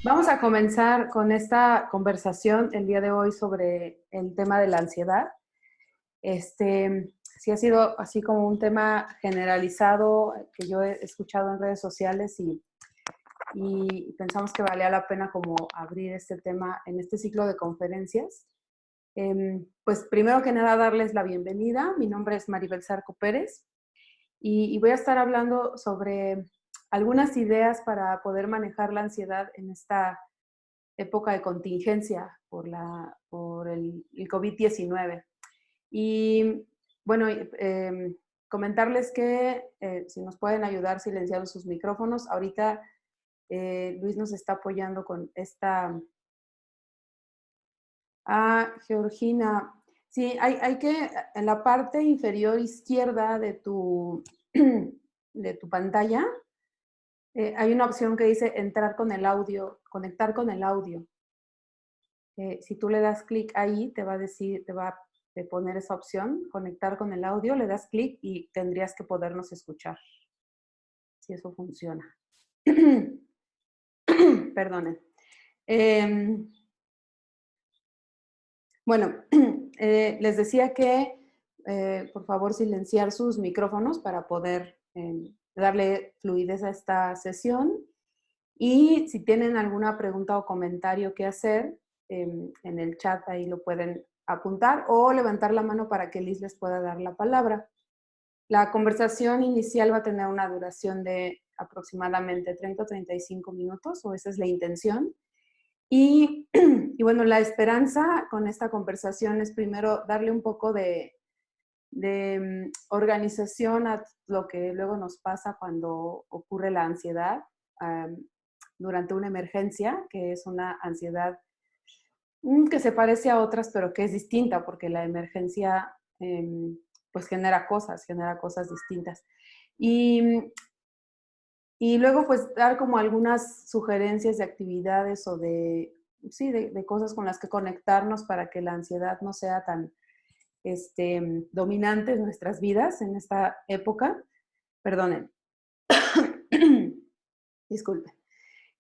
Vamos a comenzar con esta conversación el día de hoy sobre el tema de la ansiedad. Sí ha sido así como un tema generalizado que yo he escuchado en redes sociales y pensamos que valía la pena como abrir este tema en este ciclo de conferencias. Pues primero que nada darles la bienvenida. Mi nombre es Maribel Zarco Pérez y voy a estar hablando sobre algunas ideas para poder manejar la ansiedad en esta época de contingencia por el COVID-19. Y bueno, comentarles que si nos pueden ayudar silenciando sus micrófonos. Ahorita Luis nos está apoyando con esta. Georgina, sí, hay que, en la parte inferior izquierda de de tu pantalla, hay una opción que dice entrar con el audio, conectar con el audio. Si tú le das clic ahí, te va a decir, te va a poner esa opción, conectar con el audio, le das clic y tendrías que podernos escuchar, si eso funciona. Perdonen. Bueno, les decía que por favor silenciar sus micrófonos para poder darle fluidez a esta sesión. Y si tienen alguna pregunta o comentario que hacer, en el chat ahí lo pueden apuntar o levantar la mano para que Liz les pueda dar la palabra. La conversación inicial va a tener una duración de aproximadamente 30 o 35 minutos, o esa es la intención. Y bueno, la esperanza con esta conversación es primero darle un poco de organización a lo que luego nos pasa cuando ocurre la ansiedad durante una emergencia, que es una ansiedad que se parece a otras, pero que es distinta, porque la emergencia pues genera cosas distintas. Y luego pues dar como algunas sugerencias de actividades o sí, de cosas con las que conectarnos para que la ansiedad no sea tan dominante en nuestras vidas en esta época. Perdonen. Disculpe.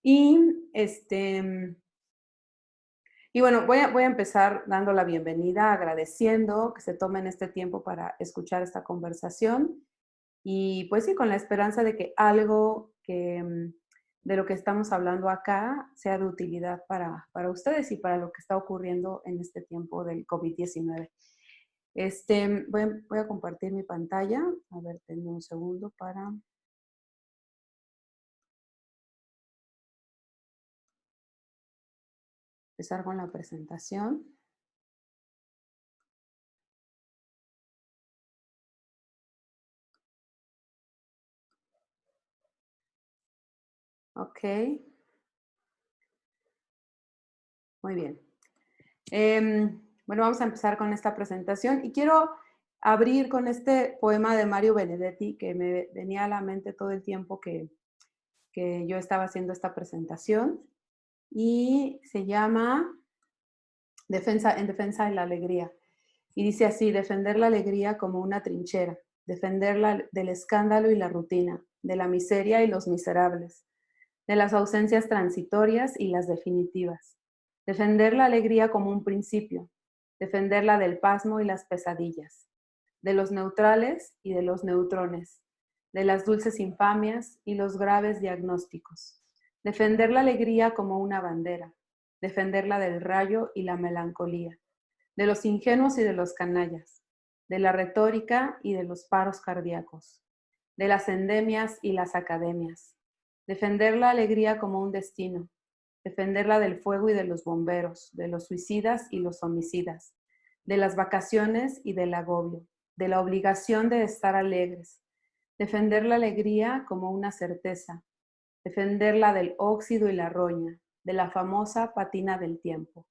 Y, y bueno, voy a empezar dando la bienvenida, agradeciendo que se tomen este tiempo para escuchar esta conversación. Y pues sí, con la esperanza de que algo de lo que estamos hablando acá sea de utilidad para ustedes y para lo que está ocurriendo en este tiempo del COVID-19. Voy a compartir mi pantalla. A ver, denme un segundo para empezar con la presentación. Ok. Muy bien. Bueno, vamos a empezar con esta presentación y quiero abrir con este poema de Mario Benedetti que me venía a la mente todo el tiempo que yo estaba haciendo esta presentación, y se llama En defensa de la alegría. Y dice así: defender la alegría como una trinchera, defenderla del escándalo y la rutina, de la miseria y los miserables, de las ausencias transitorias y las definitivas. Defender la alegría como un principio, defenderla del pasmo y las pesadillas, de los neutrales y de los neutrones, de las dulces infamias y los graves diagnósticos. Defender la alegría como una bandera, defenderla del rayo y la melancolía, de los ingenuos y de los canallas, de la retórica y de los paros cardíacos, de las endemias y las academias. Defender la alegría como un destino, defenderla del fuego y de los bomberos, de los suicidas y los homicidas, de las vacaciones y del agobio, de la obligación de estar alegres. Defender la alegría como una certeza, defenderla del óxido y la roña, de la famosa patina del tiempo,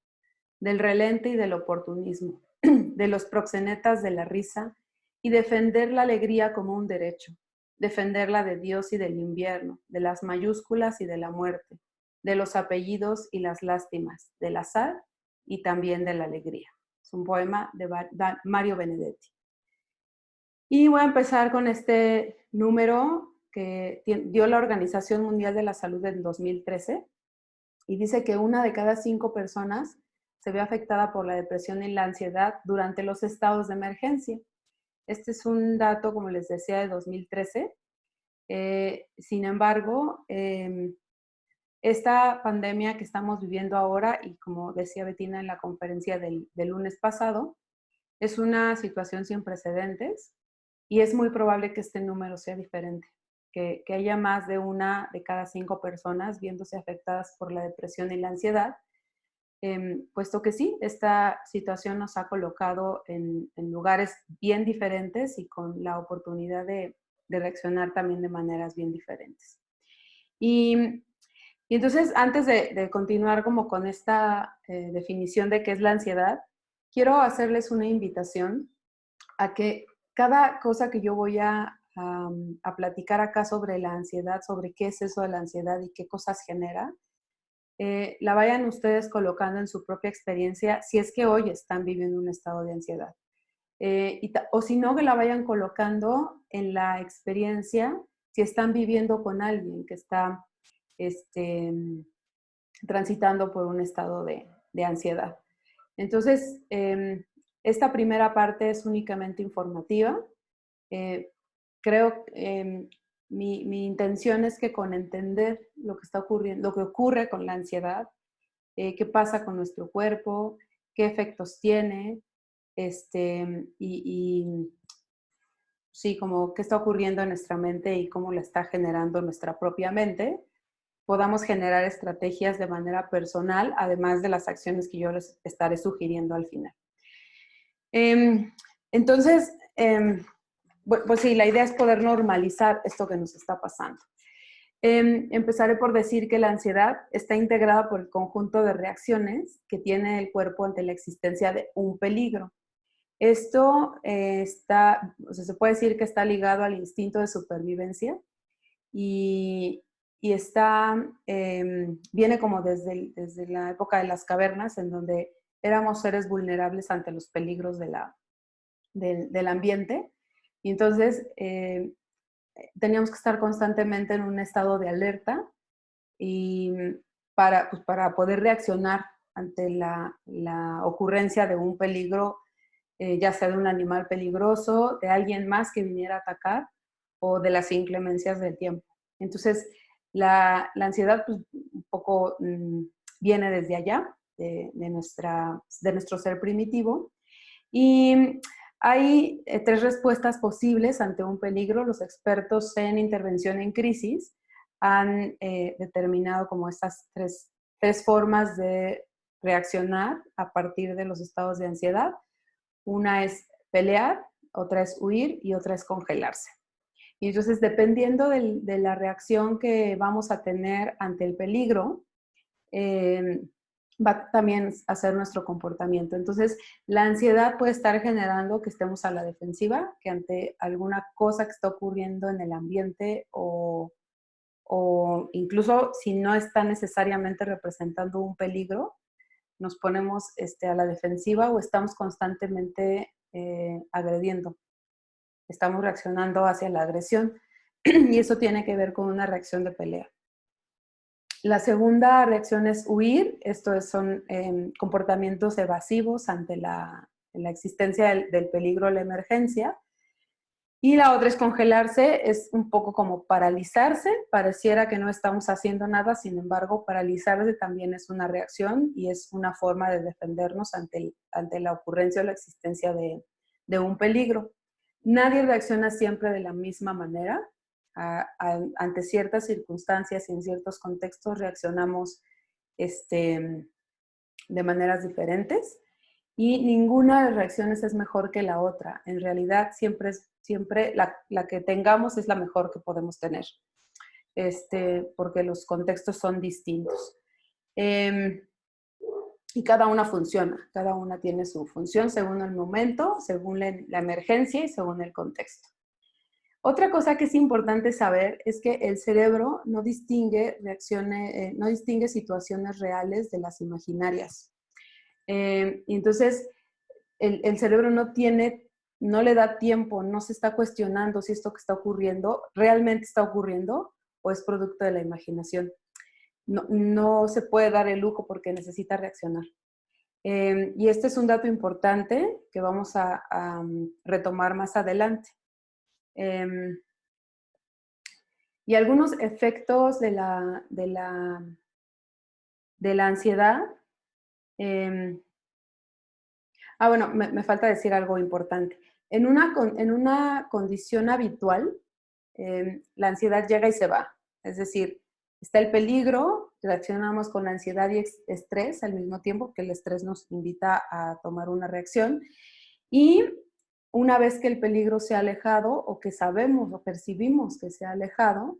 del relente y del oportunismo, de los proxenetas de la risa, y defender la alegría como un derecho, defenderla de Dios y del invierno, de las mayúsculas y de la muerte, de los apellidos y las lástimas, del azar y también de la alegría. Es un poema de Mario Benedetti. Y voy a empezar con este número que dio la Organización Mundial de la Salud en 2013. y dice que 1 de cada 5 personas se ve afectada por la depresión y la ansiedad durante los estados de emergencia. Este es un dato, como les decía, de 2013. Sin embargo, esta pandemia que estamos viviendo ahora, y como decía Bettina en la conferencia del lunes pasado, es una situación sin precedentes y es muy probable que este número sea diferente, que haya más de 1 de cada 5 personas viéndose afectadas por la depresión y la ansiedad, puesto que sí, esta situación nos ha colocado en lugares bien diferentes y con la oportunidad de reaccionar también de maneras bien diferentes. Y entonces, antes de continuar como con esta definición de qué es la ansiedad, quiero hacerles una invitación a que cada cosa que yo voy a platicar acá sobre la ansiedad, sobre qué es eso de la ansiedad y qué cosas genera, la vayan ustedes colocando en su propia experiencia si es que hoy están viviendo un estado de ansiedad. O si no, que la vayan colocando en la experiencia si están viviendo con alguien que está transitando por un estado de ansiedad. Entonces, esta primera parte es únicamente informativa. Creo que mi intención es que con entender lo que está ocurriendo, lo que ocurre con la ansiedad, qué pasa con nuestro cuerpo, qué efectos tiene, y sí, como qué está ocurriendo en nuestra mente y cómo la está generando nuestra propia mente, podamos generar estrategias de manera personal, además de las acciones que yo les estaré sugiriendo al final. Entonces, pues sí, la idea es poder normalizar esto que nos está pasando. Empezaré por decir que la ansiedad está integrada por el conjunto de reacciones que tiene el cuerpo ante la existencia de un peligro. Esto se puede decir que está ligado al instinto de supervivencia y viene como desde la época de las cavernas, en donde éramos seres vulnerables ante los peligros del ambiente. Y entonces teníamos que estar constantemente en un estado de alerta y para poder reaccionar ante la ocurrencia de un peligro, ya sea de un animal peligroso, de alguien más que viniera a atacar o de las inclemencias del tiempo. Entonces, la ansiedad pues, un poco viene desde allá, de nuestro ser primitivo. Y hay 3 respuestas posibles ante un peligro. Los expertos en intervención en crisis han determinado como estas tres formas de reaccionar a partir de los estados de ansiedad. Una es pelear, otra es huir y otra es congelarse. Y entonces, dependiendo de la reacción que vamos a tener ante el peligro, va también a ser nuestro comportamiento. Entonces, la ansiedad puede estar generando que estemos a la defensiva, que ante alguna cosa que está ocurriendo en el ambiente o incluso si no está necesariamente representando un peligro, nos ponemos a la defensiva o estamos constantemente agrediendo. Estamos reaccionando hacia la agresión y eso tiene que ver con una reacción de pelea. La segunda reacción es huir. Son comportamientos evasivos ante la existencia del peligro o la emergencia. Y la otra es congelarse, es un poco como paralizarse. Pareciera que no estamos haciendo nada, sin embargo, paralizarse también es una reacción y es una forma de defendernos ante la ocurrencia o la existencia de un peligro. Nadie reacciona siempre de la misma manera. Ante ciertas circunstancias y en ciertos contextos reaccionamos de maneras diferentes y ninguna de las reacciones es mejor que la otra. En realidad, siempre la que tengamos es la mejor que podemos tener, porque los contextos son distintos. Y cada una funciona, cada una tiene su función según el momento, según la emergencia y según el contexto. Otra cosa que es importante saber es que el cerebro no distingue no distingue situaciones reales de las imaginarias. Y entonces, el cerebro no le da tiempo, no se está cuestionando si esto que está ocurriendo realmente está ocurriendo o es producto de la imaginación. no se puede dar el lujo porque necesita reaccionar. Y este es un dato importante que vamos a retomar más adelante. Y algunos efectos de la ansiedad. Bueno, me falta decir algo importante. En una condición habitual, la ansiedad llega y se va. Es decir, está el peligro, reaccionamos con ansiedad y estrés al mismo tiempo, que el estrés nos invita a tomar una reacción. Y una vez que el peligro se ha alejado o que sabemos o percibimos que se ha alejado,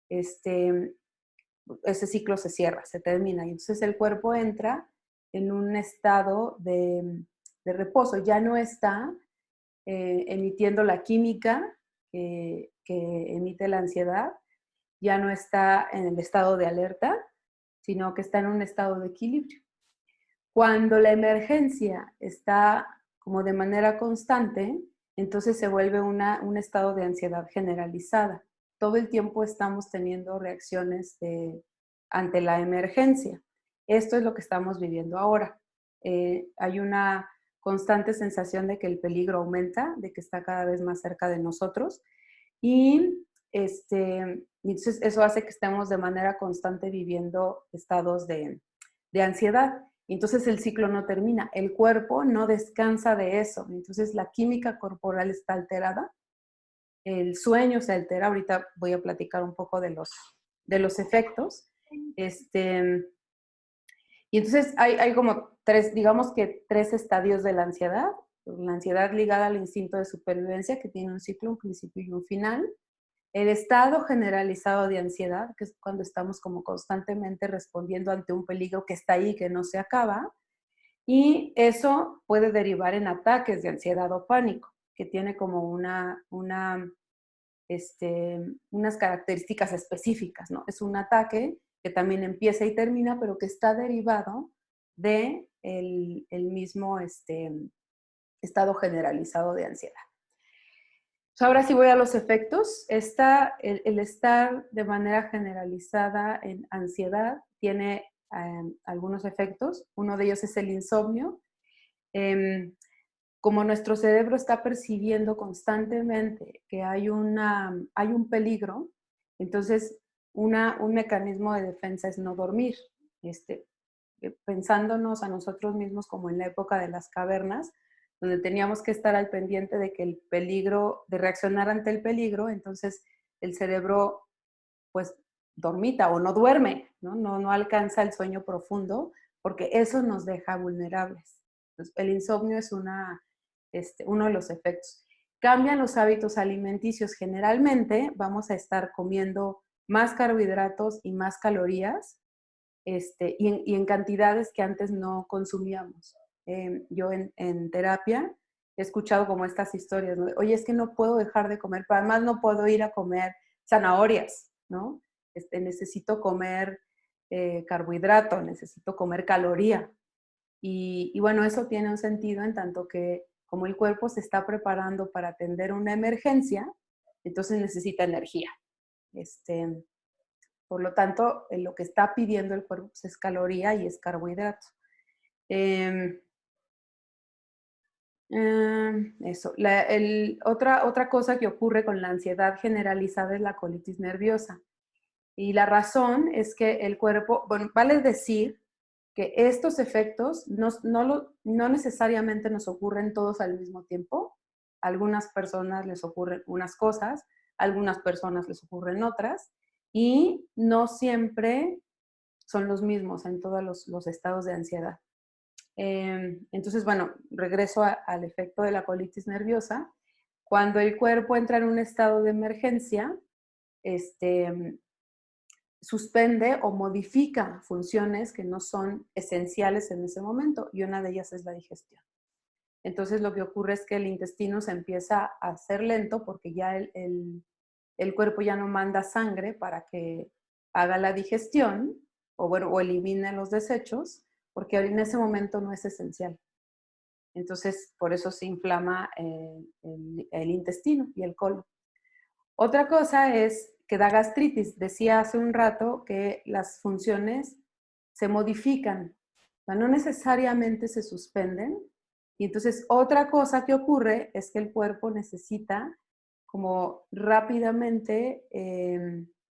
ese ciclo se cierra, se termina. Y entonces el cuerpo entra en un estado de reposo. Ya no está emitiendo la química que emite la ansiedad, ya no está en el estado de alerta, sino que está en un estado de equilibrio. Cuando la emergencia está como de manera constante, entonces se vuelve un estado de ansiedad generalizada. Todo el tiempo estamos teniendo reacciones ante la emergencia. Esto es lo que estamos viviendo ahora. Hay una constante sensación de que el peligro aumenta, de que está cada vez más cerca de nosotros y entonces eso hace que estemos de manera constante viviendo estados de ansiedad. Entonces el ciclo no termina, el cuerpo no descansa de eso, entonces la química corporal está alterada, el sueño se altera, ahorita voy a platicar un poco de los efectos. Y entonces hay como digamos que tres estadios de la ansiedad. La ansiedad ligada al instinto de supervivencia, que tiene un ciclo, un principio y un final. El estado generalizado de ansiedad, que es cuando estamos como constantemente respondiendo ante un peligro que está ahí, que no se acaba. Y eso puede derivar en ataques de ansiedad o pánico, que tiene como unas características específicas, ¿no? Es un ataque que también empieza y termina, pero que está derivado de el mismo estado generalizado de ansiedad. Ahora sí voy a los efectos. El estar de manera generalizada en ansiedad tiene algunos efectos. Uno de ellos es el insomnio. Como nuestro cerebro está percibiendo constantemente que hay un peligro, entonces un mecanismo de defensa es no dormir. Pensándonos a nosotros mismos como en la época de las cavernas, donde teníamos que estar al pendiente de que el peligro, de reaccionar ante el peligro, entonces el cerebro pues dormita o no duerme, no alcanza el sueño profundo, porque eso nos deja vulnerables. Entonces, el insomnio es uno de los efectos. Cambian los hábitos alimenticios. Generalmente vamos a estar comiendo más carbohidratos y más calorías, y en cantidades que antes no consumíamos. Yo en terapia he escuchado como estas historias, ¿no? Oye, es que no puedo dejar de comer, pero además no puedo ir a comer zanahorias, ¿no? Necesito comer carbohidrato, necesito comer caloría. Y bueno, eso tiene un sentido en tanto que como el cuerpo se está preparando para atender una emergencia, entonces necesita energía. Por lo tanto, lo que está pidiendo el cuerpo pues, es caloría y es carbohidrato. Eso. Otra cosa que ocurre con la ansiedad generalizada es la colitis nerviosa. Y la razón es que el cuerpo, bueno, vale decir que estos efectos no necesariamente nos ocurren todos al mismo tiempo. A algunas personas les ocurren unas cosas, a algunas personas les ocurren otras, y no siempre son los mismos en todos los estados de ansiedad. Entonces, bueno, regreso al efecto de la colitis nerviosa. Cuando el cuerpo entra en un estado de emergencia, suspende o modifica funciones que no son esenciales en ese momento, y una de ellas es la digestión. Entonces lo que ocurre es que el intestino se empieza a hacer lento porque ya el cuerpo ya no manda sangre para que haga la digestión o elimine los desechos, porque en ese momento no es esencial. Entonces, por eso se inflama el intestino y el colon. Otra cosa es que da gastritis. Decía hace un rato que las funciones se modifican, o sea, no necesariamente se suspenden. Y entonces otra cosa que ocurre es que el cuerpo necesita como rápidamente,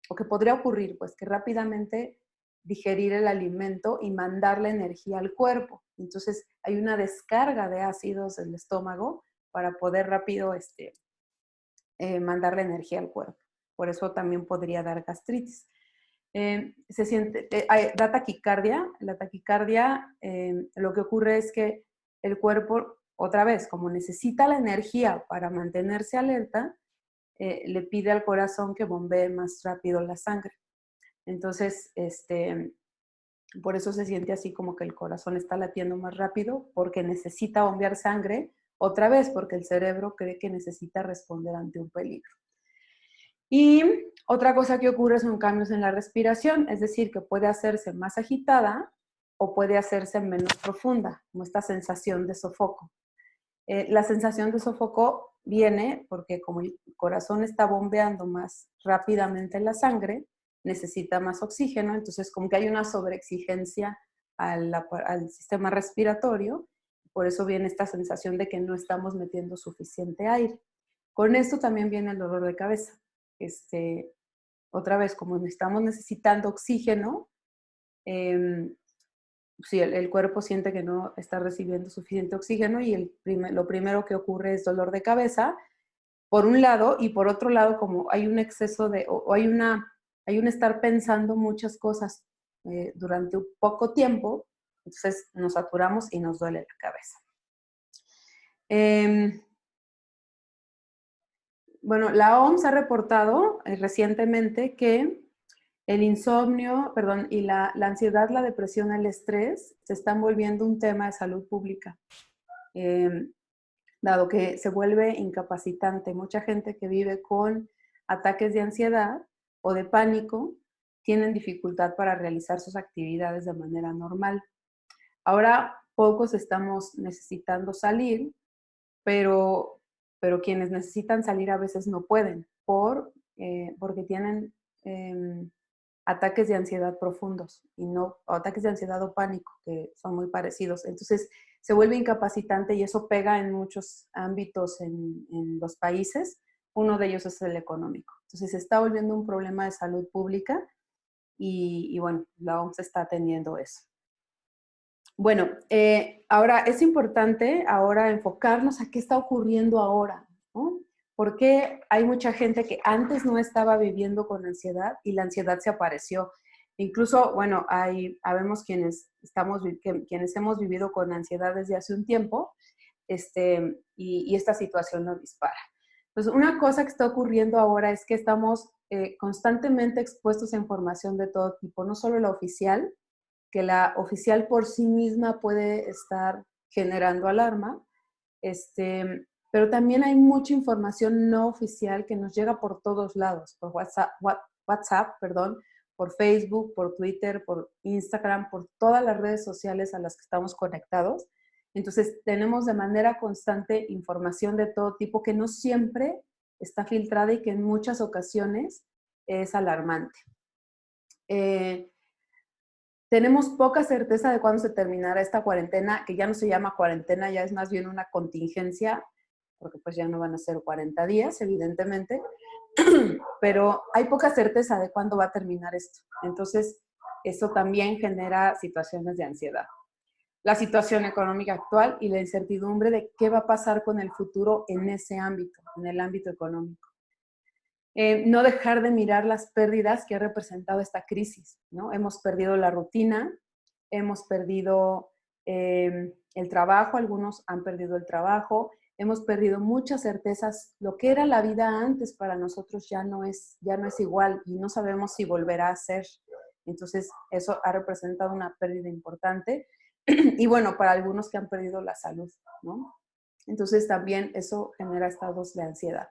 o que podría ocurrir, pues que rápidamente digerir el alimento y mandar la energía al cuerpo. Entonces hay una descarga de ácidos del estómago para poder rápido mandar la energía al cuerpo. Por eso también podría dar gastritis. Se siente, da taquicardia. La taquicardia, lo que ocurre es que el cuerpo, otra vez, como necesita la energía para mantenerse alerta, le pide al corazón que bombee más rápido la sangre. Entonces, por eso se siente así como que el corazón está latiendo más rápido, porque necesita bombear sangre, otra vez porque el cerebro cree que necesita responder ante un peligro. Y otra cosa que ocurre son cambios en la respiración, es decir, que puede hacerse más agitada o puede hacerse menos profunda, como esta sensación de sofoco. La sensación de sofoco viene porque como el corazón está bombeando más rápidamente la sangre, necesita más oxígeno, entonces como que hay una sobreexigencia al sistema respiratorio, por eso viene esta sensación de que no estamos metiendo suficiente aire. Con esto también viene el dolor de cabeza. Otra vez, como estamos necesitando oxígeno, si el cuerpo siente que no está recibiendo suficiente oxígeno y lo primero que ocurre es dolor de cabeza, por un lado, y por otro lado, como hay un exceso o hay un estar pensando muchas cosas durante un poco tiempo, entonces nos saturamos y nos duele la cabeza. Bueno, la OMS ha reportado recientemente que el insomnio, perdón, y la ansiedad, la depresión, el estrés se están volviendo un tema de salud pública, dado que se vuelve incapacitante. Mucha gente que vive con ataques de ansiedad o de pánico tienen dificultad para realizar sus actividades de manera normal. Ahora pocos estamos necesitando salir, pero quienes necesitan salir a veces no pueden porque tienen ataques de ansiedad profundos o ataques de ansiedad o pánico que son muy parecidos. Entonces se vuelve incapacitante y eso pega en muchos ámbitos en los países. Uno de ellos es el económico. Entonces se está volviendo un problema de salud pública y bueno, la OMS está atendiendo eso. Bueno, ahora es importante ahora enfocarnos a qué está ocurriendo ahora, ¿no? Porque hay mucha gente que antes no estaba viviendo con ansiedad y la ansiedad se apareció. Incluso, bueno, habemos quienes hemos vivido con ansiedad desde hace un tiempo, y esta situación nos dispara. Pues una cosa que está ocurriendo ahora es que estamos constantemente expuestos a información de todo tipo, no solo la oficial, que la oficial por sí misma puede estar generando alarma, pero también hay mucha información no oficial que nos llega por todos lados, por WhatsApp, perdón, por Facebook, por Twitter, por Instagram, por todas las redes sociales a las que estamos conectados. Entonces, tenemos de manera constante información de todo tipo que no siempre está filtrada y que en muchas ocasiones es alarmante. Tenemos poca certeza de cuándo se terminará esta cuarentena, que ya no se llama cuarentena, ya es más bien una contingencia, porque pues ya no van a ser 40 días, evidentemente, pero hay poca certeza de cuándo va a terminar esto. Entonces, eso también genera situaciones de ansiedad. La situación económica actual y la incertidumbre de qué va a pasar con el futuro en ese ámbito, en el ámbito económico. No dejar de mirar las pérdidas que ha representado esta crisis, ¿no? Hemos perdido la rutina, hemos perdido el trabajo, algunos han perdido el trabajo, hemos perdido muchas certezas. Lo que era la vida antes para nosotros ya no es igual y no sabemos si volverá a ser. Entonces, eso ha representado una pérdida importante. Y bueno, para algunos que han perdido la salud, ¿no? Entonces, también eso genera estados de ansiedad.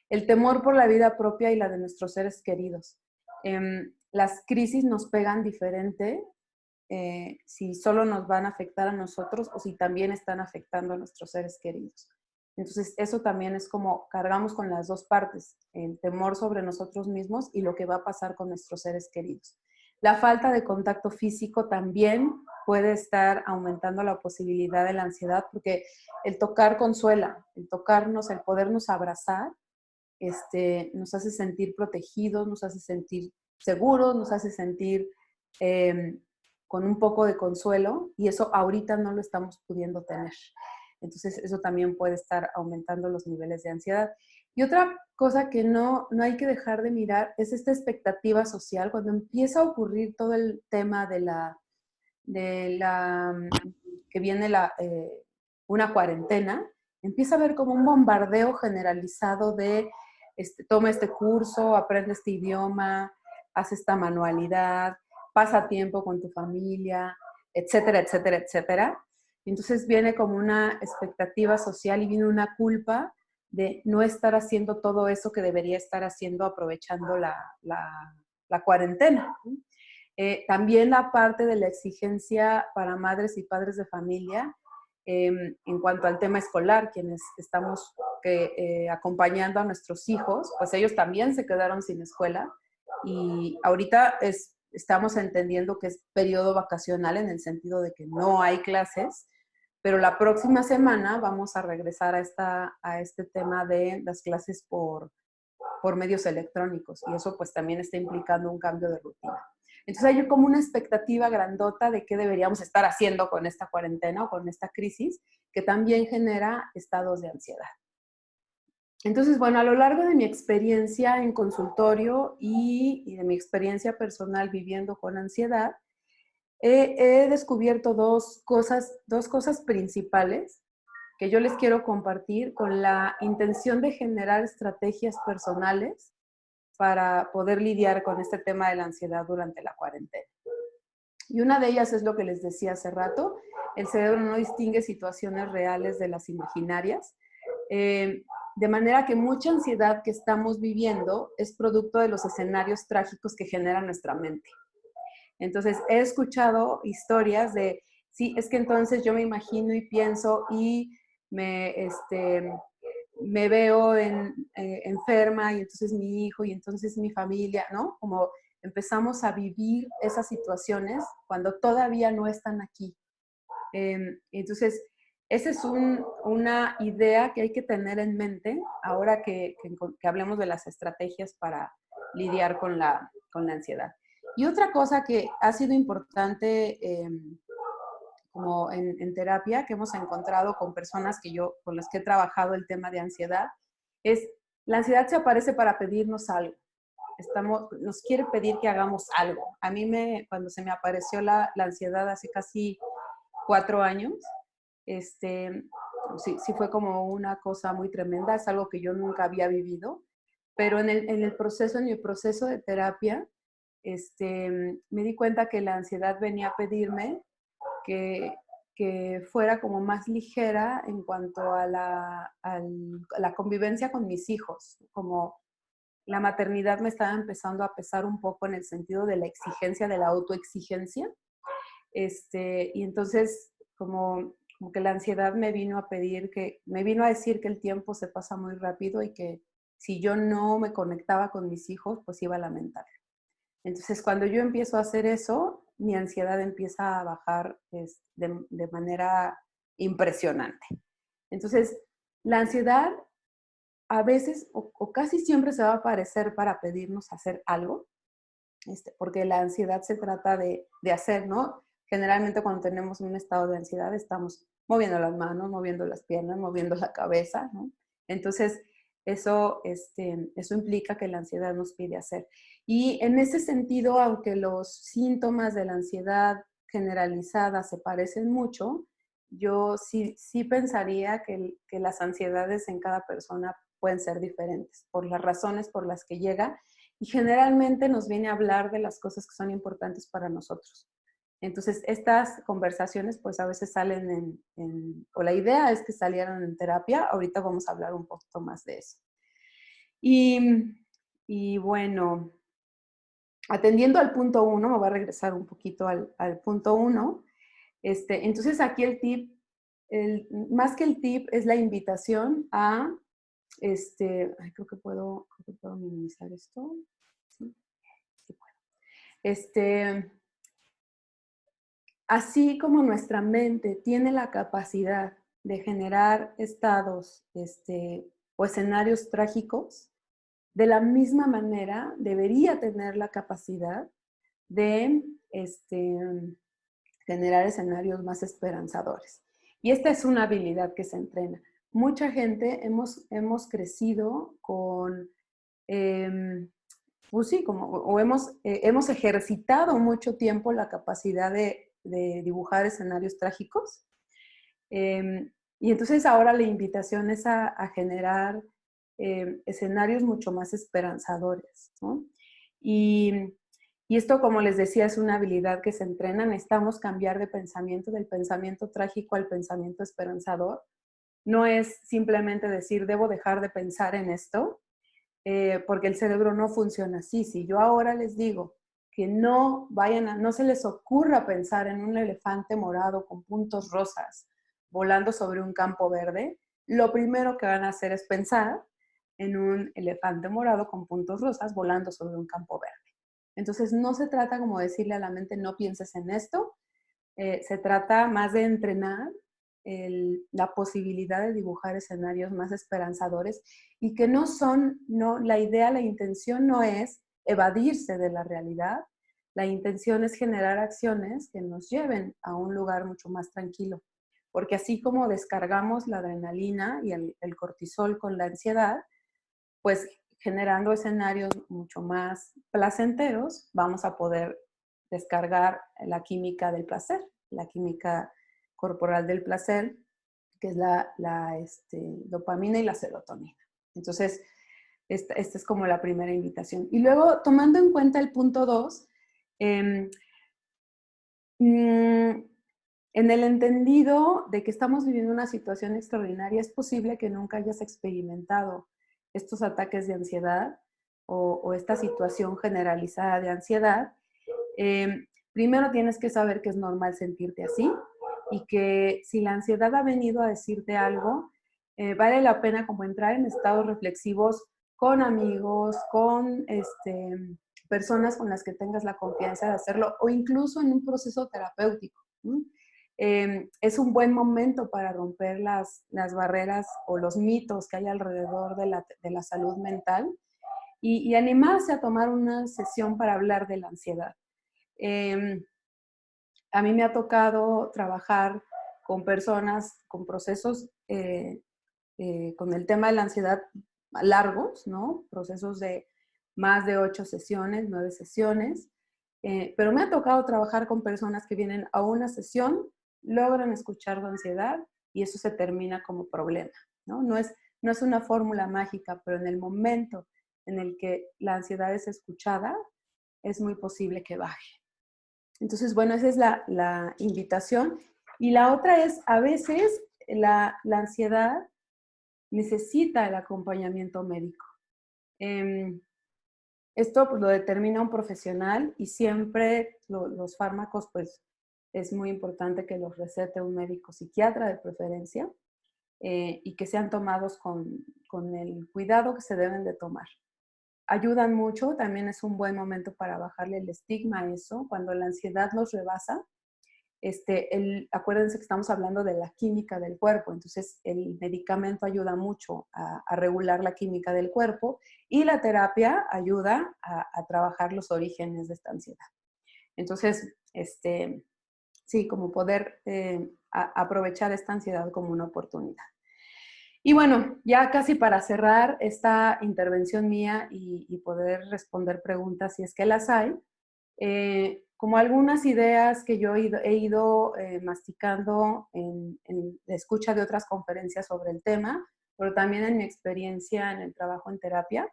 El temor por la vida propia y la de nuestros seres queridos. Las crisis nos pegan diferente si solo nos van a afectar a nosotros o si también están afectando a nuestros seres queridos. Entonces, eso también es como cargamos con las dos partes, el temor sobre nosotros mismos y lo que va a pasar con nuestros seres queridos. La falta de contacto físico también puede estar aumentando la posibilidad de la ansiedad, porque el tocar consuela, el tocarnos, el podernos abrazar, nos hace sentir protegidos, nos hace sentir seguros, nos hace sentir eh, con un poco de consuelo, y eso ahorita no lo estamos pudiendo tener. Entonces, eso también puede estar aumentando los niveles de ansiedad. Y otra cosa que no hay que dejar de mirar es esta expectativa social. Cuando empieza a ocurrir todo el tema que viene una cuarentena, empieza a haber como un bombardeo generalizado de toma este curso, aprende este idioma, haz esta manualidad, pasa tiempo con tu familia, etcétera, etcétera, etcétera. Y entonces viene como una expectativa social y viene una culpa de no estar haciendo todo eso que debería estar haciendo aprovechando la cuarentena. También la parte de la exigencia para madres y padres de familia en cuanto al tema escolar, quienes estamos acompañando a nuestros hijos, pues ellos también se quedaron sin escuela y ahorita estamos entendiendo que es periodo vacacional en el sentido de que no hay clases, pero la próxima semana vamos a regresar a este tema de las clases por medios electrónicos y eso pues también está implicando un cambio de rutina. Entonces hay como una expectativa grandota de qué deberíamos estar haciendo con esta cuarentena o con esta crisis, que también genera estados de ansiedad. Entonces, bueno, a lo largo de mi experiencia en consultorio y de mi experiencia personal viviendo con ansiedad, he descubierto dos cosas principales que yo les quiero compartir con la intención de generar estrategias personales para poder lidiar con este tema de la ansiedad durante la cuarentena. Y una de ellas es lo que les decía hace rato, el cerebro no distingue situaciones reales de las imaginarias, de manera que mucha ansiedad que estamos viviendo es producto de los escenarios trágicos que genera nuestra mente. Entonces, he escuchado historias de, sí, es que entonces yo me imagino y pienso y me veo enferma y entonces mi hijo y entonces mi familia, ¿no? Como empezamos a vivir esas situaciones cuando todavía no están aquí. Entonces, esa es una idea que hay que tener en mente ahora que hablemos de las estrategias para lidiar con la ansiedad. Y otra cosa que ha sido importante como en terapia, que hemos encontrado con personas con las que he trabajado el tema de ansiedad, es la ansiedad se aparece para pedirnos algo. Nos quiere pedir que hagamos algo. A mí cuando se me apareció la ansiedad hace casi 4 años, sí fue como una cosa muy tremenda, es algo que yo nunca había vivido, pero en mi proceso de terapia, me di cuenta que la ansiedad venía a pedirme que fuera como más ligera en cuanto a la convivencia con mis hijos, como la maternidad me estaba empezando a pesar un poco en el sentido de la exigencia, de la autoexigencia, y entonces como que la ansiedad me vino a decir que el tiempo se pasa muy rápido y que si yo no me conectaba con mis hijos, pues iba a lamentarlo. Entonces, cuando yo empiezo a hacer eso, mi ansiedad empieza a bajar de manera impresionante. Entonces, la ansiedad a veces o casi siempre se va a aparecer para pedirnos hacer algo, porque la ansiedad se trata de hacer, ¿no? Generalmente cuando tenemos un estado de ansiedad estamos moviendo las manos, moviendo las piernas, moviendo la cabeza, ¿no? Entonces, eso implica que la ansiedad nos pide hacer. Y en ese sentido, aunque los síntomas de la ansiedad generalizada se parecen mucho, yo sí pensaría que las ansiedades en cada persona pueden ser diferentes por las razones por las que llega y generalmente nos viene a hablar de las cosas que son importantes para nosotros. Entonces, estas conversaciones pues a veces salen o la idea es que salieran en terapia. Ahorita vamos a hablar un poquito más de eso. Y bueno, atendiendo al punto 1, me voy a regresar un poquito al punto 1. Entonces, aquí el tip más que el tip, es la invitación a, ay, creo que puedo minimizar esto. Sí, sí puedo. Así como nuestra mente tiene la capacidad de generar estados o escenarios trágicos, de la misma manera debería tener la capacidad de generar escenarios más esperanzadores. Y esta es una habilidad que se entrena. Mucha gente hemos crecido con, pues sí, o hemos ejercitado mucho tiempo la capacidad de dibujar escenarios trágicos. Y entonces ahora la invitación es a generar escenarios mucho más esperanzadores, ¿no? Y esto, como les decía, es una habilidad que se entrena. Necesitamos cambiar de pensamiento, del pensamiento trágico al pensamiento esperanzador. No es simplemente decir, debo dejar de pensar en esto, porque el cerebro no funciona así. Si yo ahora les digo que no se les ocurra pensar en un elefante morado con puntos rosas volando sobre un campo verde, lo primero que van a hacer es pensar en un elefante morado con puntos rosas volando sobre un campo verde. Entonces, no se trata como decirle a la mente, no pienses en esto, se trata más de entrenar la posibilidad de dibujar escenarios más esperanzadores y que la idea, la intención no es evadirse de la realidad, la intención es generar acciones que nos lleven a un lugar mucho más tranquilo. Porque así como descargamos la adrenalina y el cortisol con la ansiedad, pues generando escenarios mucho más placenteros, vamos a poder descargar la química del placer, la química corporal del placer, que es la dopamina y la serotonina. Entonces, esta es como la primera invitación. Y luego, tomando en cuenta el punto 2, en el entendido de que estamos viviendo una situación extraordinaria, es posible que nunca hayas experimentado estos ataques de ansiedad o esta situación generalizada de ansiedad. Primero tienes que saber que es normal sentirte así y que si la ansiedad ha venido a decirte algo, vale la pena como entrar en estados reflexivos con amigos, con personas con las que tengas la confianza de hacerlo o incluso en un proceso terapéutico. Es un buen momento para romper las barreras o los mitos que hay alrededor de la salud mental y animarse a tomar una sesión para hablar de la ansiedad. A mí me ha tocado trabajar con personas con procesos con el tema de la ansiedad largos, ¿no? Procesos de más de 8 sesiones, 9 sesiones. Pero me ha tocado trabajar con personas que vienen a una sesión, logran escuchar su ansiedad y eso se termina como problema, ¿no? No es una fórmula mágica, pero en el momento en el que la ansiedad es escuchada, es muy posible que baje. Entonces, bueno, esa es la invitación. Y la otra es, a veces la ansiedad necesita el acompañamiento médico. Esto pues, lo determina un profesional y siempre los fármacos, pues es muy importante que los recete un médico psiquiatra de preferencia y que sean tomados con el cuidado que se deben de tomar. Ayudan mucho, también es un buen momento para bajarle el estigma a eso, cuando la ansiedad los rebasa. Acuérdense que estamos hablando de la química del cuerpo, entonces el medicamento ayuda mucho a regular la química del cuerpo y la terapia ayuda a trabajar los orígenes de esta ansiedad. Entonces, sí, como poder aprovechar esta ansiedad como una oportunidad. Y bueno, ya casi para cerrar esta intervención mía y poder responder preguntas si es que las hay, como algunas ideas que yo he ido masticando en la escucha de otras conferencias sobre el tema, pero también en mi experiencia en el trabajo en terapia.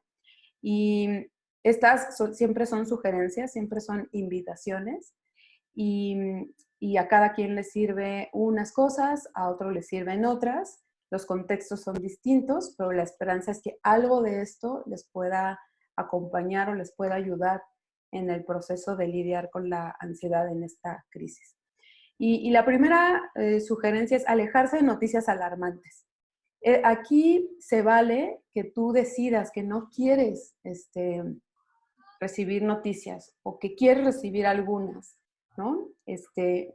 Y estas siempre son sugerencias, siempre son invitaciones y a cada quien le sirve unas cosas, a otro le sirven otras. Los contextos son distintos, pero la esperanza es que algo de esto les pueda acompañar o les pueda ayudar en el proceso de lidiar con la ansiedad en esta crisis. Y la primera sugerencia es alejarse de noticias alarmantes. Aquí se vale que tú decidas que no quieres recibir noticias o que quieres recibir algunas, ¿no?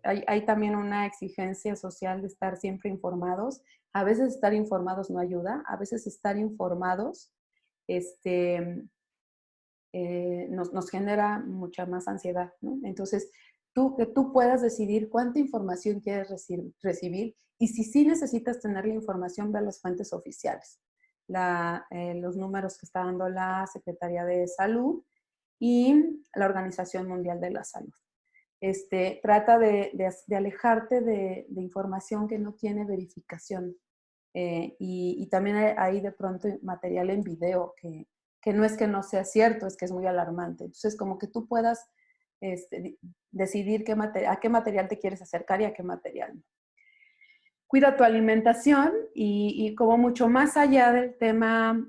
Hay también una exigencia social de estar siempre informados. A veces estar informados no ayuda, a veces estar informados nos genera mucha más ansiedad, ¿no? Entonces, que tú puedas decidir cuánta información quieres recibir y si sí necesitas tener la información, ve a las fuentes oficiales. Los números que está dando la Secretaría de Salud y la Organización Mundial de la Salud. Trata de alejarte de información que no tiene verificación. Y también hay de pronto material en video que no es que no sea cierto, es que es muy alarmante. Entonces, como que tú puedas decidir a qué material te quieres acercar y a qué material no. Cuida tu alimentación y como mucho más allá del tema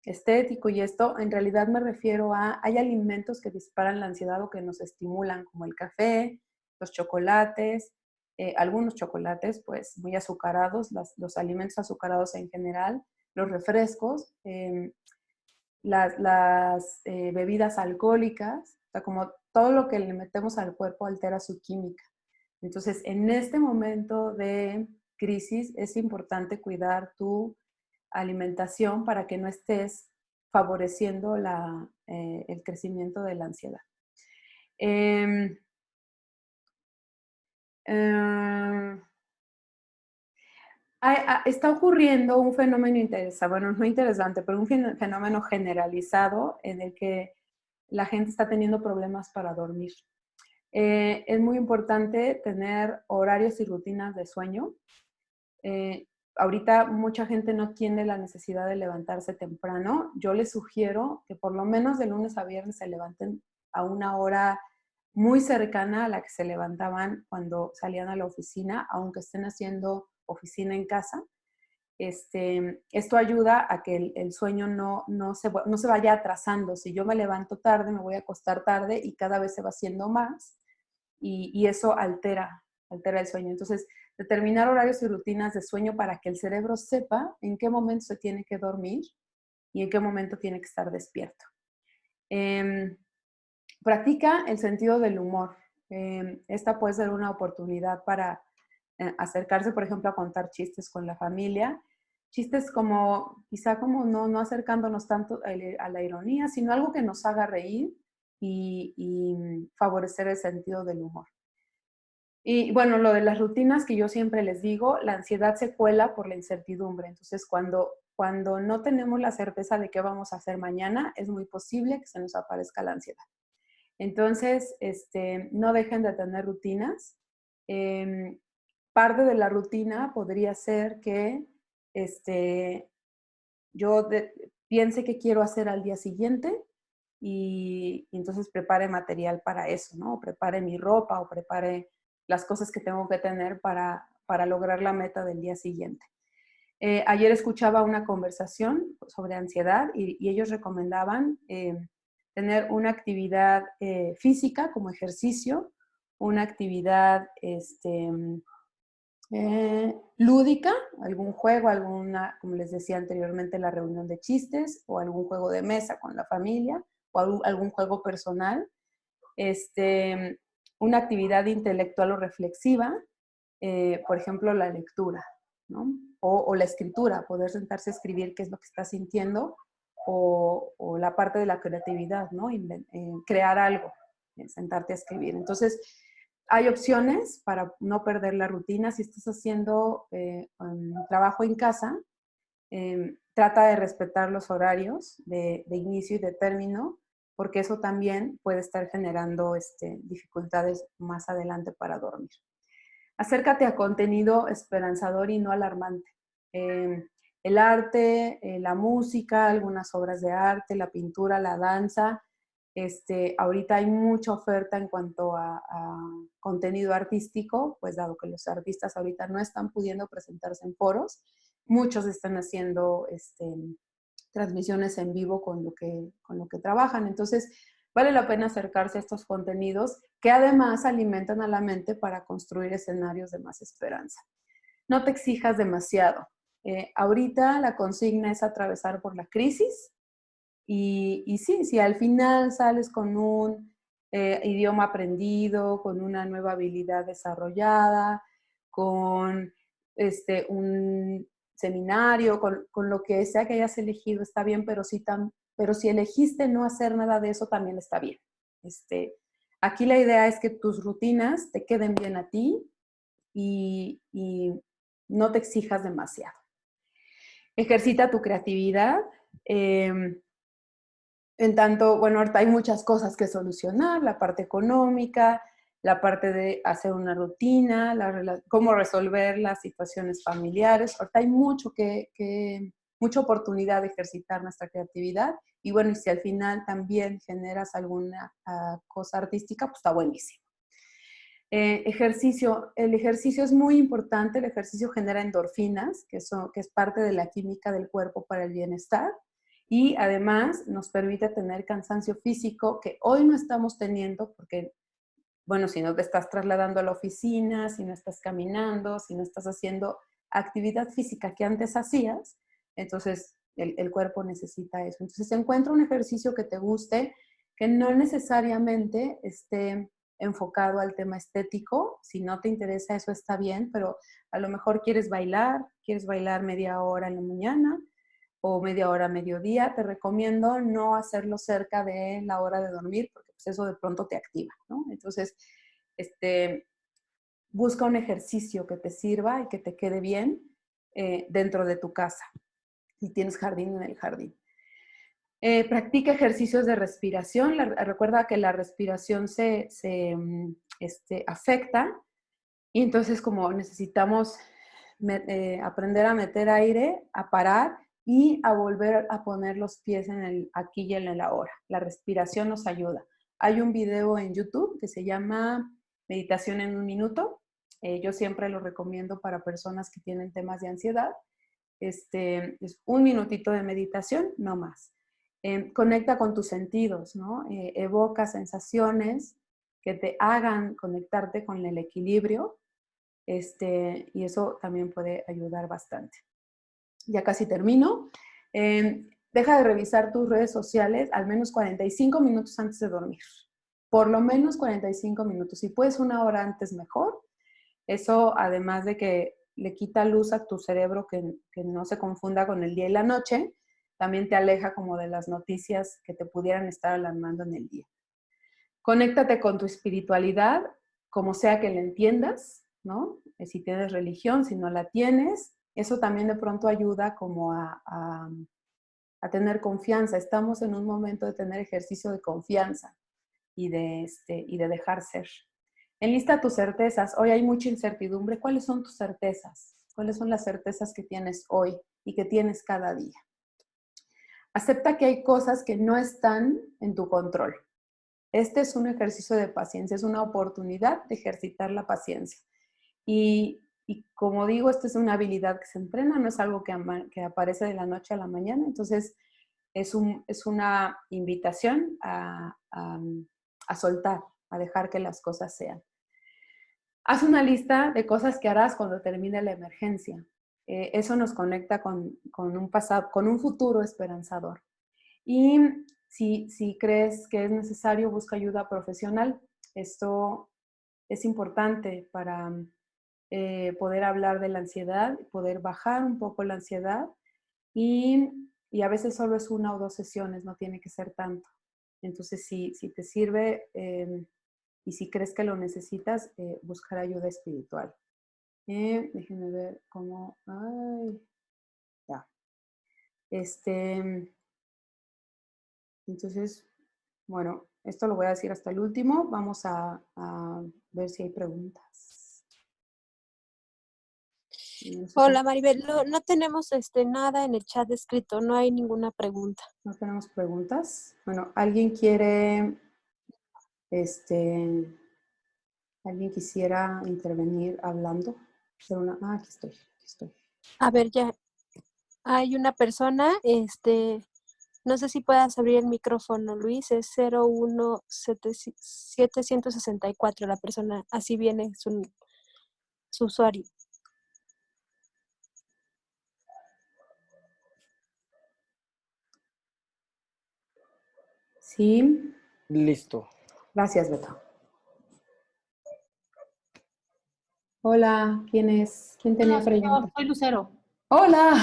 estético y esto, en realidad me refiero hay alimentos que disparan la ansiedad o que nos estimulan, como el café, los chocolates, algunos chocolates pues muy azucarados, los alimentos azucarados en general, los refrescos, las bebidas alcohólicas, o sea, como todo lo que le metemos al cuerpo altera su química. Entonces, en este momento de crisis es importante cuidar tu alimentación para que no estés favoreciendo el crecimiento de la ansiedad. Eh, eh, está ocurriendo un fenómeno interesante, bueno, no interesante, pero un fenómeno generalizado en el que la gente está teniendo problemas para dormir. Es muy importante tener horarios y rutinas de sueño. Ahorita mucha gente no tiene la necesidad de levantarse temprano. Yo les sugiero que por lo menos de lunes a viernes se levanten a una hora muy cercana a la que se levantaban cuando salían a la oficina, aunque estén haciendo oficina en casa. Esto ayuda a que el sueño no se vaya atrasando. Si yo me levanto tarde, me voy a acostar tarde y cada vez se va haciendo más y eso altera el sueño. Entonces, determinar horarios y rutinas de sueño para que el cerebro sepa en qué momento se tiene que dormir y en qué momento tiene que estar despierto. Practica el sentido del humor. Esta puede ser una oportunidad para acercarse, por ejemplo, a contar chistes con la familia. Chistes como, quizá como no acercándonos tanto a la ironía, sino algo que nos haga reír y favorecer el sentido del humor. Y bueno, lo de las rutinas que yo siempre les digo, la ansiedad se cuela por la incertidumbre. Entonces, cuando no tenemos la certeza de qué vamos a hacer mañana, es muy posible que se nos aparezca la ansiedad. Entonces, no dejen de tener rutinas. Parte de la rutina podría ser que yo piense qué quiero hacer al día siguiente y entonces prepare material para eso, ¿no? O prepare mi ropa o prepare las cosas que tengo que tener para lograr la meta del día siguiente. Ayer escuchaba una conversación sobre ansiedad y ellos recomendaban tener una actividad física como ejercicio, una actividad lúdica, algún juego, como les decía anteriormente, la reunión de chistes o algún juego de mesa con la familia o algún juego personal, una actividad intelectual o reflexiva, por ejemplo, la lectura, ¿no? O la escritura, poder sentarse a escribir qué es lo que está sintiendo o la parte de la creatividad, ¿no? Crear algo, sentarte a escribir. Entonces, hay opciones para no perder la rutina. Si estás haciendo un trabajo en casa, trata de respetar los horarios de inicio y de término, porque eso también puede estar generando dificultades más adelante para dormir. Acércate a contenido esperanzador y no alarmante. El arte, la música, algunas obras de arte, la pintura, la danza. Ahorita hay mucha oferta en cuanto a contenido artístico, pues dado que los artistas ahorita no están pudiendo presentarse en foros, muchos están haciendo transmisiones en vivo con lo que trabajan. Entonces, vale la pena acercarse a estos contenidos que además alimentan a la mente para construir escenarios de más esperanza. No te exijas demasiado. Ahorita la consigna es atravesar por la crisis y sí, si al final sales con un idioma aprendido, con una nueva habilidad desarrollada, con un seminario, con lo que sea que hayas elegido, está bien, pero si elegiste no hacer nada de eso, también está bien. Aquí la idea es que tus rutinas te queden bien a ti y no te exijas demasiado. Ejercita tu creatividad. En tanto, bueno, ahorita hay muchas cosas que solucionar, la parte económica, la parte de hacer una rutina, cómo resolver las situaciones familiares. Ahorita hay mucha oportunidad de ejercitar nuestra creatividad. Y bueno, y si al final también generas alguna cosa artística, pues está buenísimo. El ejercicio es muy importante, el ejercicio genera endorfinas, que es parte de la química del cuerpo para el bienestar, y además nos permite tener cansancio físico que hoy no estamos teniendo porque, bueno, si no te estás trasladando a la oficina, si no estás caminando, si no estás haciendo actividad física que antes hacías, entonces el cuerpo necesita eso. Entonces encuentra un ejercicio que te guste, que no necesariamente esté enfocado al tema estético. Si no te interesa eso está bien, pero a lo mejor quieres bailar media hora en la mañana o media hora a mediodía. Te recomiendo no hacerlo cerca de la hora de dormir porque pues eso de pronto te activa, ¿no? Entonces, busca un ejercicio que te sirva y que te quede bien dentro de tu casa. Si tienes jardín, en el jardín. Practica ejercicios de respiración. Recuerda que la respiración se afecta y entonces como necesitamos aprender a meter aire, a parar y a volver a poner los pies en el aquí y en el ahora. La respiración nos ayuda. Hay un video en YouTube que se llama Meditación en un minuto. Yo siempre lo recomiendo para personas que tienen temas de ansiedad. Es un minutito de meditación, no más. Conecta con tus sentidos, ¿no? Evoca sensaciones que te hagan conectarte con el equilibrio, y eso también puede ayudar bastante. Ya casi termino. Deja de revisar tus redes sociales al menos 45 minutos antes de dormir. Por lo menos 45 minutos. Si puedes una hora antes, mejor. Eso, además de que le quita luz a tu cerebro que no se confunda con el día y la noche, también te aleja como de las noticias que te pudieran estar alarmando en el día. Conéctate con tu espiritualidad, como sea que la entiendas, ¿no? Si tienes religión, si no la tienes, eso también de pronto ayuda como a tener confianza. Estamos en un momento de tener ejercicio de confianza y de dejar ser. Enlista tus certezas. Hoy hay mucha incertidumbre. ¿Cuáles son tus certezas? ¿Cuáles son las certezas que tienes hoy y que tienes cada día? Acepta que hay cosas que no están en tu control. Este es un ejercicio de paciencia, es una oportunidad de ejercitar la paciencia. Y como digo, esto es una habilidad que se entrena, no es algo que aparece de la noche a la mañana. Entonces, es una invitación a soltar, a dejar que las cosas sean. Haz una lista de cosas que harás cuando termine la emergencia. Eso nos conecta con un pasado, con un futuro esperanzador. Y si crees que es necesario, busca ayuda profesional. Esto es importante para poder hablar de la ansiedad, poder bajar un poco la ansiedad y a veces solo es 1 o 2 sesiones, no tiene que ser tanto. Entonces, si te sirve y si crees que lo necesitas, buscar ayuda espiritual. Déjenme ver cómo... Ay, ya. Entonces, bueno, esto lo voy a decir hasta el último. Vamos a ver si hay preguntas. Hola Maribel, no tenemos nada en el chat escrito, no hay ninguna pregunta. No tenemos preguntas. Bueno, ¿alguien quiere, alguien quisiera intervenir hablando? Aquí estoy. A ver, ya hay una persona, No sé si puedas abrir el micrófono, Luis, es 01764 la persona, así viene su usuario. Sí. Listo. Gracias, Beto. Hola, ¿quién es? ¿Quién tenía preguntas? Soy Lucero. Hola.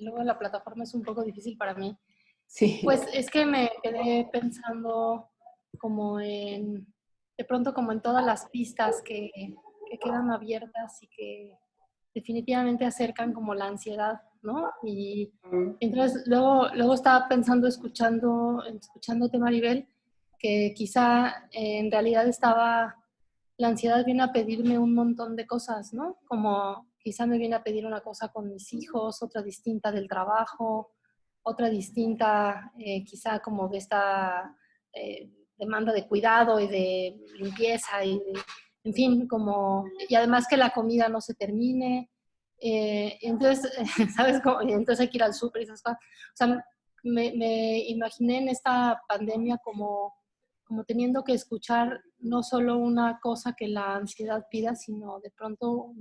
Luego la plataforma es un poco difícil para mí. Sí. Pues es que me quedé pensando como de pronto como en todas las pistas que quedan abiertas y que definitivamente acercan como la ansiedad, ¿no? Y entonces luego estaba pensando, escuchándote, Maribel, que quizá en realidad la ansiedad viene a pedirme un montón de cosas, ¿no? Como quizá me viene a pedir una cosa con mis hijos, otra distinta del trabajo, otra distinta quizá como de esta demanda de cuidado y de limpieza en fin, y además que la comida no se termine. Entonces, ¿sabes cómo? Entonces hay que ir al súper y esas cosas. O sea, me imaginé en esta pandemia como teniendo que escuchar no solo una cosa que la ansiedad pida, sino de pronto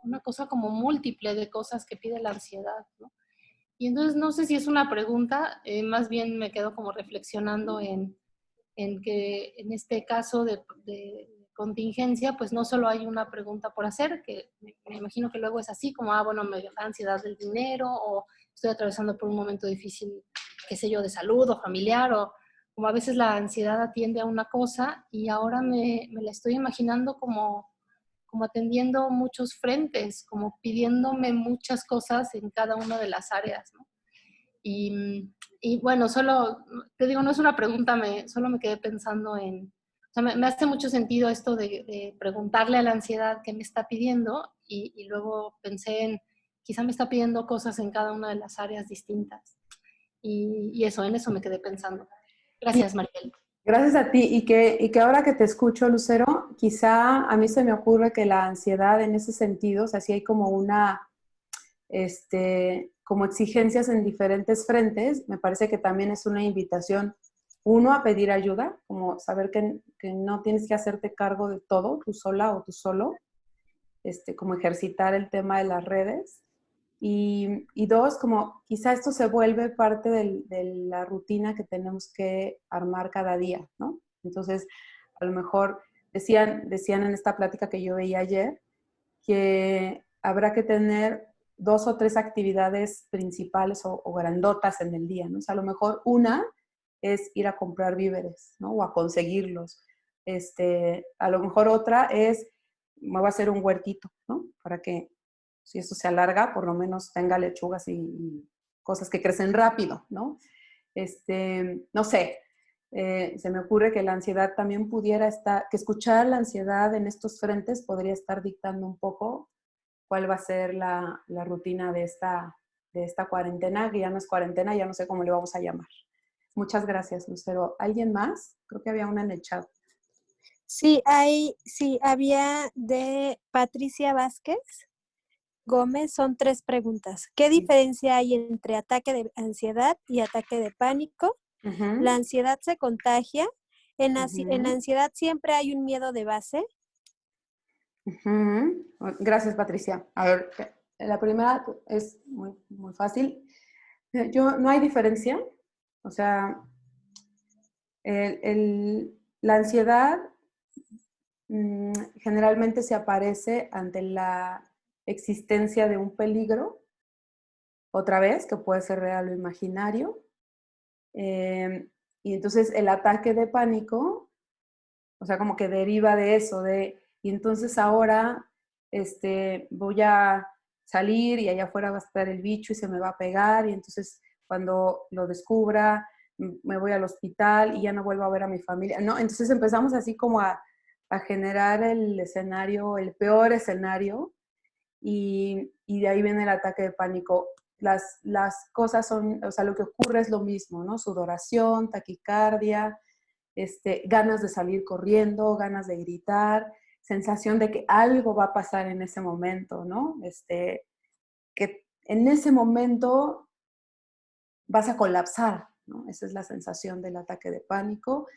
una cosa como múltiple de cosas que pide la ansiedad, ¿no? Y entonces no sé si es una pregunta, más bien me quedo como reflexionando en que en este caso de contingencia, pues no solo hay una pregunta por hacer, que me imagino que luego es así, como, bueno, me da ansiedad del dinero, o estoy atravesando por un momento difícil, qué sé yo, de salud o familiar, o como a veces la ansiedad atiende a una cosa, y ahora me la estoy imaginando como atendiendo muchos frentes, como pidiéndome muchas cosas en cada una de las áreas, ¿no? Y bueno, solo, te digo, no es una pregunta, solo me quedé pensando o sea, me hace mucho sentido esto de preguntarle a la ansiedad qué me está pidiendo y luego pensé quizá me está pidiendo cosas en cada una de las áreas distintas. Y en eso me quedé pensando. Gracias, Maribel. Gracias a ti y que ahora que te escucho, Lucero, quizá a mí se me ocurre que la ansiedad en ese sentido, o sea, sí hay como como exigencias en diferentes frentes, me parece que también es una invitación, uno, a pedir ayuda, como saber que no tienes que hacerte cargo de todo, tú sola o tú solo, como ejercitar el tema de las redes. Y dos, como quizá esto se vuelve parte de la rutina que tenemos que armar cada día, ¿no? Entonces, a lo mejor decían en esta plática que yo veía ayer que habrá que tener 2 o 3 actividades principales o grandotas en el día, ¿no? O sea, a lo mejor una es ir a comprar víveres, ¿no? O a conseguirlos. A lo mejor otra es, me voy a hacer un huertito, ¿no? Para que si esto se alarga, por lo menos tenga lechugas y cosas que crecen rápido, ¿no? No sé, se me ocurre que la ansiedad también pudiera estar, que escuchar la ansiedad en estos frentes podría estar dictando un poco cuál va a ser la rutina de esta cuarentena, que ya no es cuarentena, ya no sé cómo le vamos a llamar. Muchas gracias, Lucero. ¿Alguien más? Creo que había una en el chat. Sí, había de Patricia Vázquez Gómez, son 3 preguntas. ¿Qué diferencia hay entre ataque de ansiedad y ataque de pánico? ¿La ansiedad se contagia? ¿En la ansiedad siempre hay un miedo de base? Gracias, Patricia. A ver, la primera es muy, muy fácil. No hay diferencia. O sea, la ansiedad generalmente se aparece ante la existencia de un peligro, otra vez, que puede ser real o imaginario. Y entonces el ataque de pánico, o sea, como que deriva de eso, y entonces ahora voy a salir y allá afuera va a estar el bicho y se me va a pegar, y entonces cuando lo descubra me voy al hospital y ya no vuelvo a ver a mi familia, ¿no? Entonces empezamos así como a generar el escenario, el peor escenario, y de ahí viene el ataque de pánico. Las cosas son, o sea, lo que ocurre es lo mismo, ¿no? Sudoración, taquicardia, ganas de salir corriendo, ganas de gritar, sensación de que algo va a pasar en ese momento, ¿no? Que en ese momento vas a colapsar, ¿no? Esa es la sensación del ataque de pánico.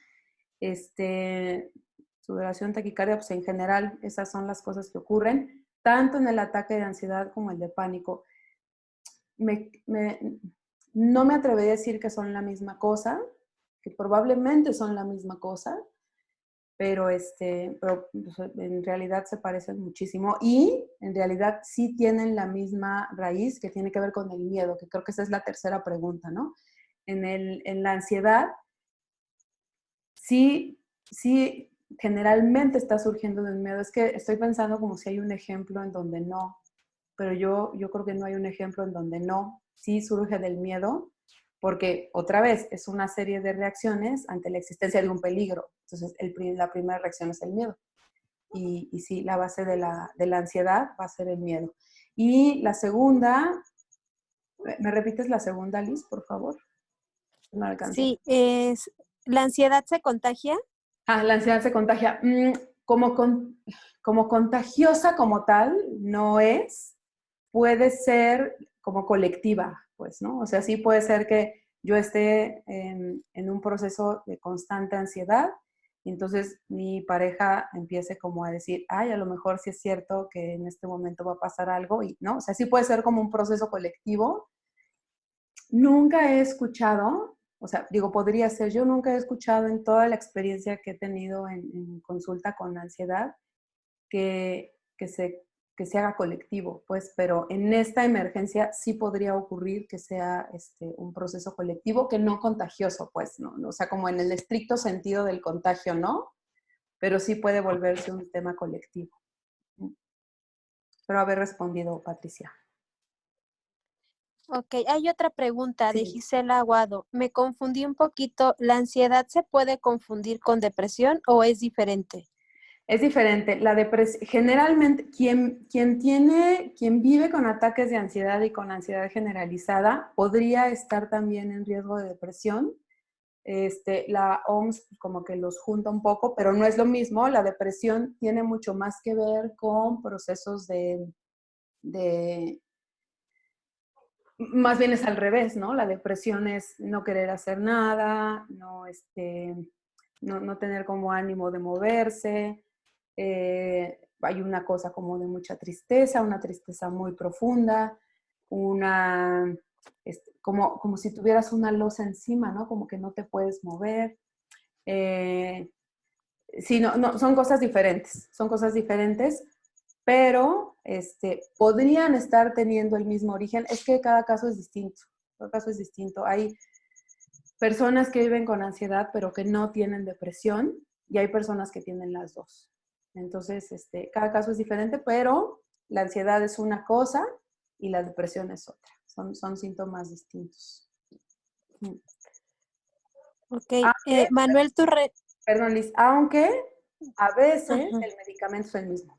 Sudoración, taquicardia, pues en general esas son las cosas que ocurren, tanto en el ataque de ansiedad como el de pánico. No me atrevería a decir que son la misma cosa, que probablemente son la misma cosa, pero pues, en realidad se parecen muchísimo y en realidad sí tienen la misma raíz que tiene que ver con el miedo, que creo que esa es la tercera pregunta, ¿no? En la ansiedad, sí generalmente está surgiendo de un miedo. Es que estoy pensando como si hay un ejemplo en donde no, pero yo creo que no hay un ejemplo en donde no. Sí surge del miedo, porque otra vez es una serie de reacciones ante la existencia de un peligro. Entonces, la primera reacción es el miedo. Y sí, la base de la ansiedad va a ser el miedo. Y la segunda, ¿me repites la segunda, Liz, por favor? No alcanzo. Sí, ¿la ansiedad se contagia? La ansiedad se contagia. Como contagiosa como tal, no es. Puede ser como colectiva, pues, ¿no? O sea, sí puede ser que yo esté en un proceso de constante ansiedad y entonces mi pareja empiece como a decir, ay, a lo mejor sí es cierto que en este momento va a pasar algo y, ¿no? O sea, sí puede ser como un proceso colectivo. Nunca he escuchado, o sea, digo, podría ser, yo nunca he escuchado en toda la experiencia que he tenido en consulta con ansiedad que se haga colectivo, pues, pero en esta emergencia sí podría ocurrir que sea un proceso colectivo que no contagioso, pues, ¿no? O sea, como en el estricto sentido del contagio, ¿no? Pero sí puede volverse un tema colectivo. Espero haber respondido, Patricia. Ok, hay otra pregunta de Sí. Gisela Aguado. Me confundí un poquito. ¿La ansiedad se puede confundir con depresión o es diferente? Es diferente. La depresión, generalmente, quien vive con ataques de ansiedad y con ansiedad generalizada podría estar también en riesgo de depresión. La OMS como que los junta un poco, pero no es lo mismo. La depresión tiene mucho más que ver con procesos más bien es al revés, ¿no? La depresión es no querer hacer nada, no tener como ánimo de moverse. Hay una cosa como de mucha tristeza, una tristeza muy profunda, como si tuvieras una losa encima, ¿no? Como que no te puedes mover. Sí, no, son cosas diferentes, pero podrían estar teniendo el mismo origen. Es que cada caso es distinto, cada caso es distinto. Hay personas que viven con ansiedad, pero que no tienen depresión, y hay personas que tienen las dos. Entonces, cada caso es diferente, pero la ansiedad es una cosa y la depresión es otra. Son síntomas distintos. Ok, Aunque, Manuel Turre. perdón, Liz, aunque a veces Ajá. el medicamento es el mismo,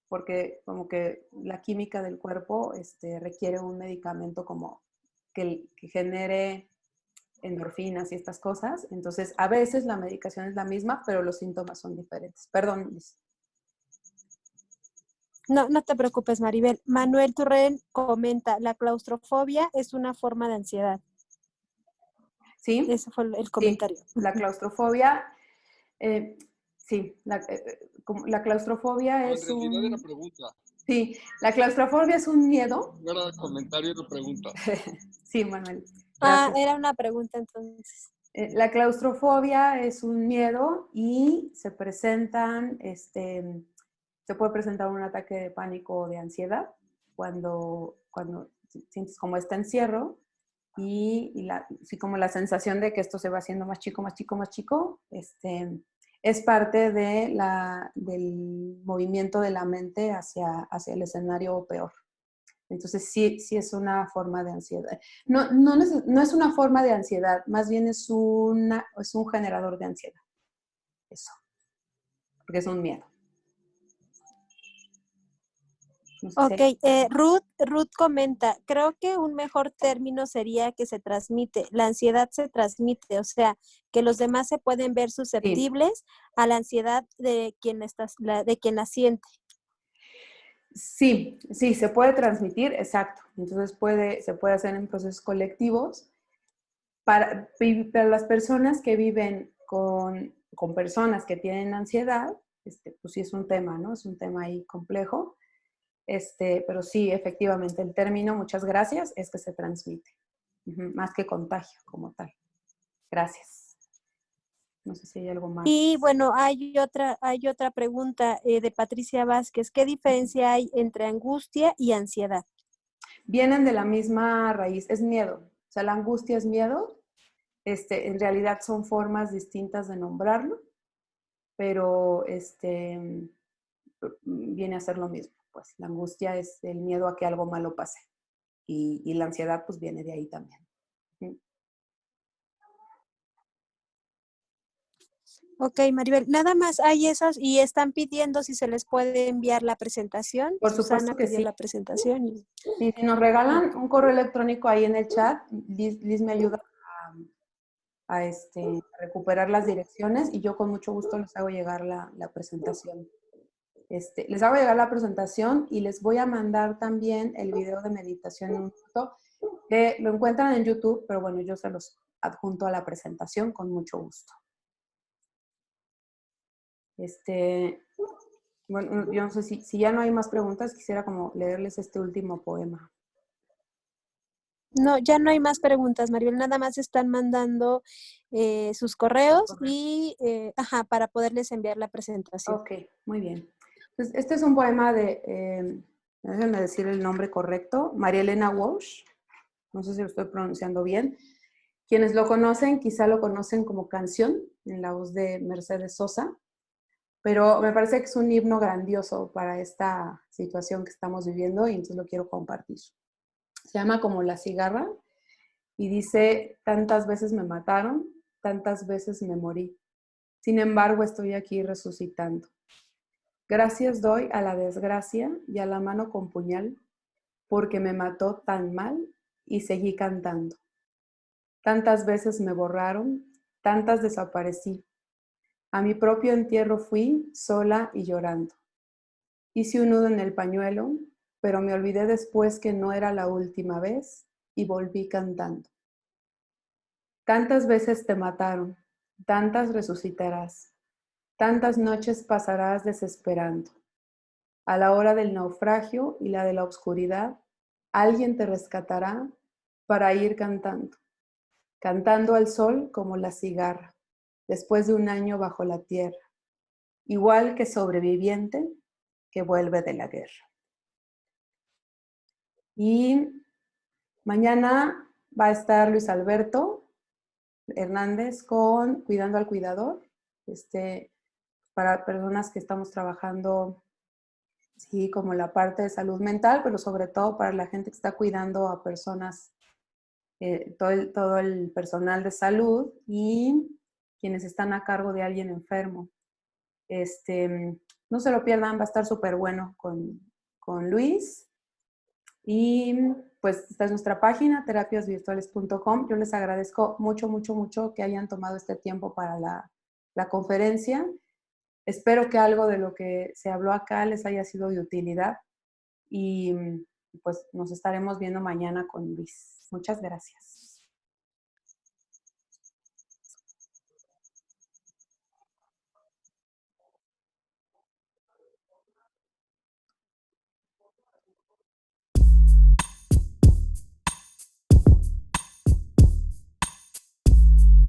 porque como que la química del cuerpo requiere un medicamento como que genere endorfinas y estas cosas. Entonces, a veces la medicación es la misma, pero los síntomas son diferentes. Perdón, Liz. No, no te preocupes, Maribel. Manuel Turren comenta, la claustrofobia es una forma de ansiedad. ¿Sí? Ese fue el Sí, comentario. la claustrofobia, sí, la claustrofobia No, en es realidad era un... pregunta. Sí, la claustrofobia es un miedo. No era comentario, era pregunta. Sí, Manuel, Ah, gracias. era una pregunta entonces. La claustrofobia es un miedo y se puede presentar un ataque de pánico o de ansiedad cuando sientes como este encierro sí, como la sensación de que esto se va haciendo más chico, más chico, más chico, es parte del movimiento de la mente hacia el escenario peor. Entonces sí es una forma de ansiedad. No es una forma de ansiedad, más bien es un generador de ansiedad. Eso, porque es un miedo. No sé Ok, si Ruth comenta, creo que un mejor término sería que se transmite, la ansiedad se transmite, o sea, que los demás se pueden ver susceptibles a la ansiedad de de quien la siente. sí, se puede transmitir, exacto. Entonces se puede hacer en procesos colectivos. para las personas que viven con personas que tienen ansiedad, pues sí es un tema, ¿no? Es un tema ahí complejo. Pero sí, efectivamente, el término, muchas gracias, es que se transmite, más que contagio como tal. Gracias. No sé si hay algo más. Y bueno, hay otra pregunta de Patricia Vázquez. ¿Qué diferencia hay entre angustia y ansiedad? Vienen de la misma raíz, es miedo. O sea, la angustia es miedo. En realidad son formas distintas de nombrarlo, pero viene a ser lo mismo. Pues la angustia es el miedo a que algo malo pase. Y la ansiedad pues viene de ahí también. Ok, Maribel, nada más hay esas y están pidiendo si se les puede enviar la presentación. Por Susana supuesto que pidió sí. la presentación. Y si nos regalan un correo electrónico ahí en el chat, Liz me ayuda a recuperar las direcciones y yo con mucho gusto les hago llegar la presentación. Les hago llegar la presentación y les voy a mandar también el video de meditación en un minuto, que lo encuentran en YouTube, pero bueno, yo se los adjunto a la presentación con mucho gusto. Bueno, yo no sé si ya no hay más preguntas, quisiera como leerles este último poema. No, ya no hay más preguntas, Maribel. Nada más están mandando sus correos y para poderles enviar la presentación. Ok, muy bien. Entonces, este es un poema de, déjenme decir el nombre correcto, María Elena Walsh. No sé si lo estoy pronunciando bien. Quienes lo conocen, quizá lo conocen como canción, en la voz de Mercedes Sosa, pero me parece que es un himno grandioso para esta situación que estamos viviendo y entonces lo quiero compartir. Se llama Como la cigarra y dice, tantas veces me mataron, tantas veces me morí. Sin embargo, estoy aquí resucitando. Gracias doy a la desgracia y a la mano con puñal, porque me mató tan mal y seguí cantando. Tantas veces me borraron, tantas desaparecí. A mi propio entierro fui sola y llorando. Hice un nudo en el pañuelo, pero me olvidé después que no era la última vez y volví cantando. Tantas veces te mataron, tantas resucitarás, tantas noches pasarás desesperando. A la hora del naufragio y la de la oscuridad, alguien te rescatará para ir cantando, cantando al sol como la cigarra, después de un año bajo la tierra, igual que sobreviviente que vuelve de la guerra. Y mañana va a estar Luis Alberto Hernández con Cuidando al Cuidador, para personas que estamos trabajando, sí, como la parte de salud mental, pero sobre todo para la gente que está cuidando a personas, todo el personal de salud y quienes están a cargo de alguien enfermo. No se lo pierdan, va a estar súper bueno con Luis. Y pues esta es nuestra página, terapiasvirtuales.com. Yo les agradezco mucho, mucho, mucho que hayan tomado este tiempo para la conferencia. Espero que algo de lo que se habló acá les haya sido de utilidad y pues nos estaremos viendo mañana con Luis. Muchas gracias.